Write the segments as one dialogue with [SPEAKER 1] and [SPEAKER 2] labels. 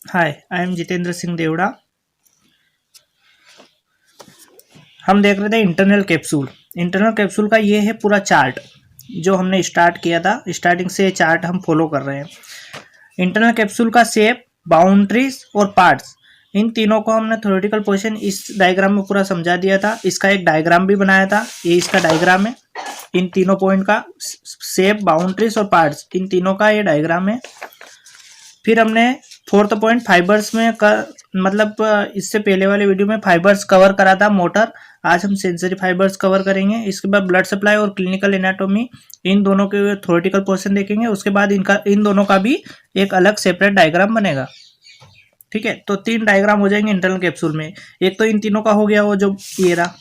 [SPEAKER 1] Hi, I am Jitendra Singh Deora. हम देख रहे थे इंटरनल कैप्सूल। इंटरनल कैप्सूल का ये है पूरा चार्ट जो हमने स्टार्ट किया था। स्टार्टिंग से ये चार्ट हम फॉलो कर रहे हैं। इंटरनल कैप्सूल का शेप, बाउंड्रीज और पार्ट्स, इन तीनों को हमने थ्योरेटिकल पोर्शन इस डायग्राम में पूरा समझा दिया था। इसका एक डायग्राम भी बनाया था। ये इसका डायग्राम है। इन तीनों पॉइंट का शेप, बाउंड्रीज और पार्ट्स, इन तीनों का ये डायग्राम है। फिर हमने फोर्थ पॉइंट फाइबर्स में इससे पहले वाले वीडियो में फाइबर्स कवर करा था, मोटर। आज हम सेंसरी फाइबर्स कवर करेंगे। इसके बाद ब्लड सप्लाई और क्लिनिकल एनाटॉमी, इन दोनों के थ्योरेटिकल पोर्शन देखेंगे। उसके बाद इन दोनों का भी एक अलग सेपरेट डायग्राम बनेगा। ठीक है, तो 3 डायग्राम हो जाएंगे इंटरनल कैप्सूल में। एक तो इन तीनों का हो गया, वो जो ये रहा।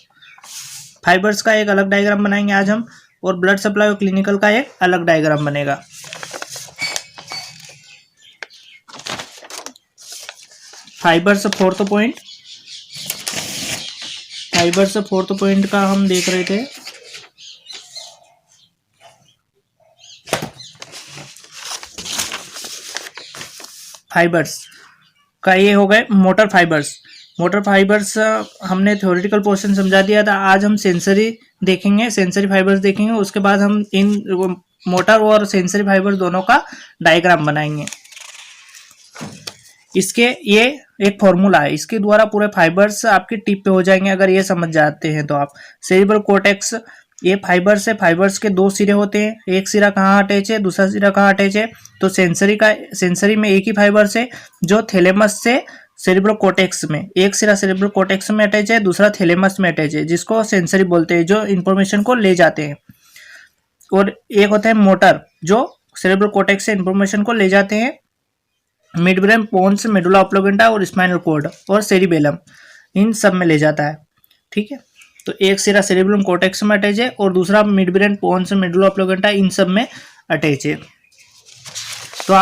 [SPEAKER 1] फाइबर्स का एक अलग डायग्राम बनाएंगे आज हम, और ब्लड सप्लाई और क्लिनिकल का एक अलग डायग्राम बनेगा। फाइबर्स फोर्थ पॉइंट का हम देख रहे थे। फाइबर्स का ये हो गए मोटर फाइबर्स हमने थ्योरेटिकल पोर्शन समझा दिया था। आज हम सेंसरी देखेंगे, सेंसरी फाइबर्स देखेंगे। उसके बाद हम इन मोटर और सेंसरी फाइबर्स दोनों का डायग्राम बनाएंगे। इसके ये एक फॉर्मूला है, इसके द्वारा पूरे फाइबर्स आपके टिप पे हो जाएंगे अगर ये समझ जाते हैं तो आप। सेरिब्रल कोर्टेक्स, ये फाइबर्स है। फाइबर्स के 2 सिरे होते हैं। एक सिरा कहाँ अटैच है, दूसरा सिरा कहाँ अटैच है। तो सेंसरी में एक ही फाइबर्स है जो थैलेमस से सेरिब्रल कोर्टेक्स में, एक सिरा सेरिब्रल कोर्टेक्स में अटैच है, दूसरा थैलेमस में अटैच है, जिसको सेंसरी बोलते हैं, जो इंफॉर्मेशन को ले जाते हैं। और एक होता है मोटर, जो सेरिब्रल कोर्टेक्स से इंफॉर्मेशन को ले जाते हैं। मिड ब्रेन, पोन्स, मेडुला ऑब्लिंगुएटा और स्पाइनल कॉर्ड और सेरिबेलम, इन सब में ले जाता है। ठीक है, तो एक सिरा सेरिबेलम कोर्टेक्स में अटैच है और दूसरा मिड ब्रेन, पोन्स, मेडुला ऑब्लिंगुएटा, इन सब में अटैच है। तो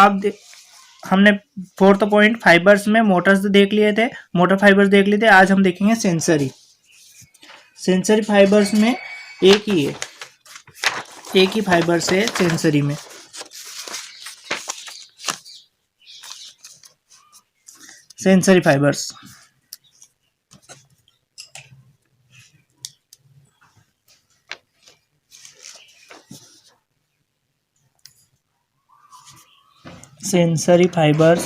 [SPEAKER 1] हमने फोर्थ पॉइंट फाइबर्स में मोटर्स देख लिए थे, मोटर फाइबर्स देख लिए थे। आज हम देखेंगे सेंसरी फाइबर्स में एक ही फाइबर्स है सेंसरी में। Sensory fibres, sensory fibres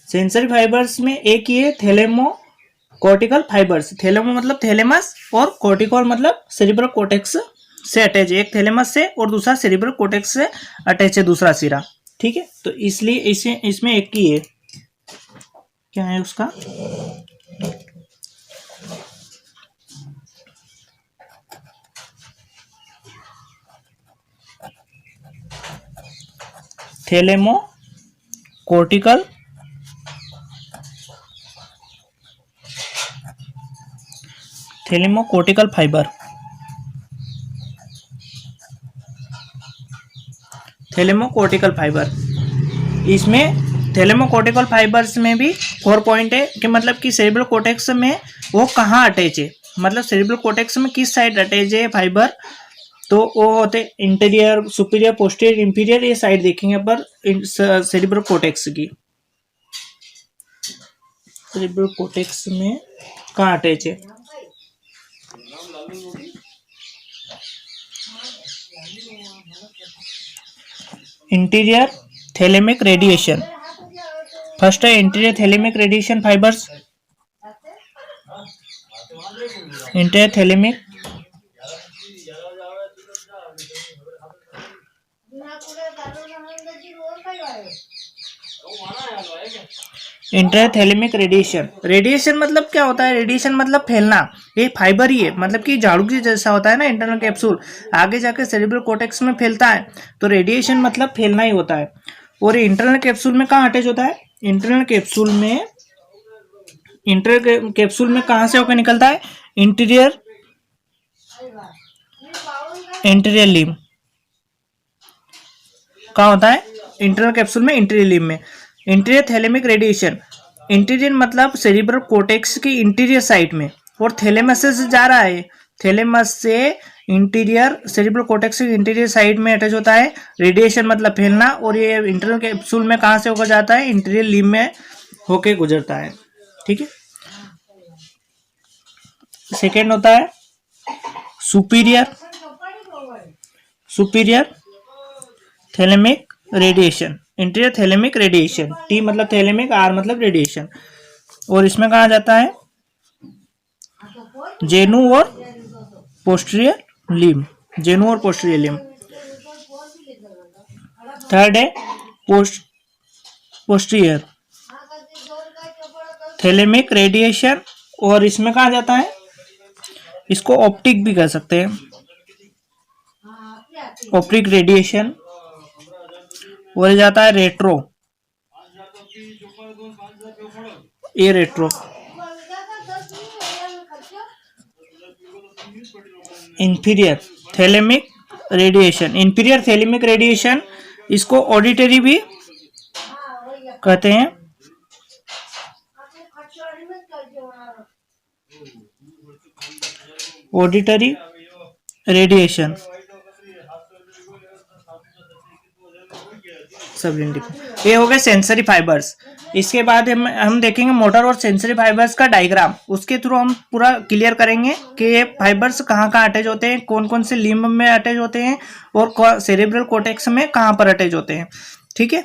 [SPEAKER 1] sensory fibres में एक ही है थैलेमो कॉर्टिकल फाइबर्स। थैलेमो मतलब थैलेमस और कॉर्टिकल मतलब सेरिब्रल कोर्टेक्स से अटैच है। एक थैलेमस से और दूसरा सेरिब्रल कोर्टेक्स से अटैच है, दूसरा सिरा। ठीक है, तो इसलिए इसमें एक ही है। क्या है उसका? Thalamocortical fibre. Thalamocortical fibre, इसमें थैलेमोकॉर्टिकल फाइबर्स में भी 4 पॉइंट है कि मतलब कि सेरिब्रल कोर्टेक्स में वो कहाँ अटैच है, मतलब सेरिब्रल कोर्टेक्स में किस साइड अटैच है फाइबर। तो वो होते इंटीरियर, सुपीरियर, पोस्टीरियर, इंफीरियर, ये साइड देखेंगे पर सेरिब्रल कोर्टेक्स की। सेरिब्रल कोर्टेक्स में कहाँ अटैच है? Anterior thalamic radiation. फर्स्ट है anterior thalamic radiation fibres. Anterior thalamic interthalamic radiation मतलब क्या होता है? रेडिएशन मतलब फैलना। ये फाइबर ही है, मतलब कि झाड़ू के जैसा होता है ना इंटरनल कैप्सूल, आगे जाके सेरिब्रल कोर्टेक्स में फैलता है। तो रेडिएशन मतलब फैलना ही होता है। और इंटरनल कैप्सूल में कहाँ अटैच होता है? इंटरनल कैप्सूल में कहाँ से होकर निकलता है? इंटीरियर लिम्ब कहाँ होता है? इंटरनल कैप्सूल में, इंटीरियर लिम्ब में। इंटीरियर थैलेमिक रेडिएशन इंटीरियर मतलब सेरिब्रल कोर्टेक्स की इंटीरियर साइड में, और थैलेमस से जा रहा है, थैलेमस से इंटीरियर सेरिब्रल कोर्टेक्स की इंटीरियर साइड में अटैच होता है। रेडिएशन मतलब फैलना, और ये इंटरनल कैप्सूल में कहाँ से होकर जाता है, इंटीरियर लिम्ब में होके गुजरता है। ठीक है। सेकेंड होता है superior thalamic radiation, interior thalamic radiation, T मतलब थैलेमिक, आर मतलब रेडिएशन, और इसमें कहा जाता है जेनू और पोस्टीरियर लिम्ब, जेनू और पोस्टीरियर लिम्ब। थर्ड है पोस्टीरियर थैलेमिक रेडिएशन, और इसमें कहा जाता है, इसको ऑप्टिक भी कह सकते हैं, ऑप्टिक रेडिएशन। और जाता है रेट्रो, ये retro. Inferior thalamic radiation, inferior thalamic radiation, इसको ऑडिटरी भी कहते हैं। ऑडिटरी रेडिएशन सब, ये हो गए सेंसरी फाइबर्स। इसके बाद हम देखेंगे मोटर और सेंसरी फाइबर्स का डायग्राम, उसके थ्रू हम पूरा क्लियर करेंगे कि ये फाइबर्स कहाँ कहाँ अटैच होते हैं, कौन कौन से लिम्ब में अटैच होते हैं, और सेरेब्रल कोर्टेक्स में कहाँ पर अटैच होते हैं। ठीक है।